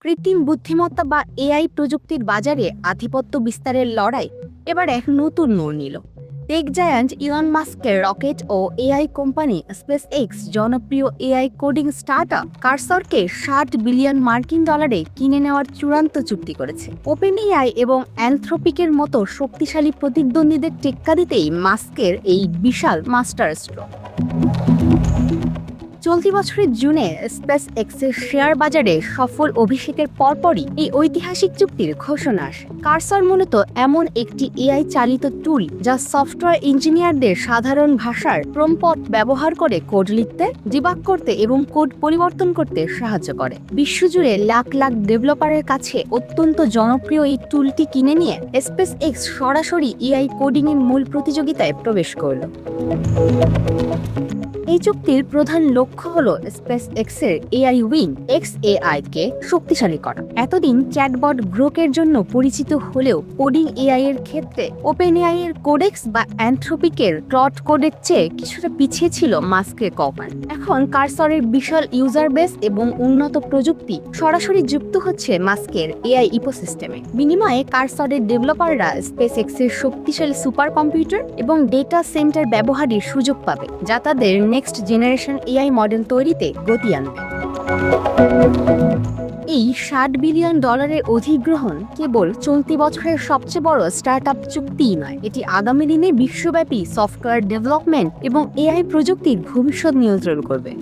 কৃত্রিম বুদ্ধিমত্তা বা এআই প্রযুক্তির বাজারে আধিপত্য বিস্তারের লড়াই এবার এক নতুন মোড় নিল। টেক জায়ান্ট ইলন মাস্কের রকেট ও এআই কোম্পানি স্পেস এক্স জনপ্রিয় এআই কোডিং স্টার্টআপ কার্সরকে $60 বিলিয়ন কিনে নেওয়ার চূড়ান্ত চুক্তি করেছে। ওপেন এআই এবং অ্যানথ্রোপিকের মতো শক্তিশালী প্রতিদ্বন্দ্বীদের টেক্কা দিতেই মাস্কের এই বিশাল মাস্টার স্ট্রোক। চলতি বছরের জুনে স্পেস এক্সের শেয়ার বাজারে সফল অভিষেকের পরপরই এই ঐতিহাসিক চুক্তির ঘোষণা আসে। কার্সর মূলত এমন একটি এআই চালিত টুল যা সফটওয়্যার ইঞ্জিনিয়ারদের সাধারণ ভাষার প্রম্পট ব্যবহার করে কোড লিখতে, ডিবাগ করতে এবং কোড পরিবর্তন করতে সাহায্য করে। বিশ্বজুড়ে লাখ লাখ ডেভেলপারের কাছে অত্যন্ত জনপ্রিয় এই টুলটি কিনে নিয়ে স্পেস এক্স সরাসরি এআই কোডিং এর মূল প্রতিযোগিতায় প্রবেশ করল। এই চুক্তির প্রধান লক্ষ্য হল স্পেস এক্সের এআই উইং XAI কে শক্তিশালী করা। এতদিন চ্যাটবট গ্রোকের জন্য পরিচিত হলেও কোডিং এআই এর ক্ষেত্রে ওপেন এআই এর কোডেক্স বা অ্যানথ্রোপিকের ক্লড কোডের চেয়ে কিছুটা পিছিয়ে ছিল মাস্কের কোম্পানি। এখন কার্সরের বিশাল ইউজার বেস এবং উন্নত প্রযুক্তি সরাসরি যুক্ত হচ্ছে মাস্কের এআই ইকোসিস্টেমে। বিনিময়ে কার্সরের ডেভেলপাররা স্পেস এক্সের শক্তিশালী সুপার কম্পিউটার এবং ডেটা সেন্টার ব্যবহারের সুযোগ পাবে, যা তাদের নেক্সট জেনারেশন এআই মডেল তৈরিতে গতি আনবে। এই $60 বিলিয়ন অধিগ্রহণ কেবল চলতি বছরের সবচেয়ে বড় স্টার্টআপ চুক্তিই নয়, এটি আগামী দিনে বিশ্বব্যাপী সফটওয়্যার ডেভেলপমেন্ট এবং এআই প্রযুক্তির ভবিষ্যৎ নিয়ন্ত্রণ করবে।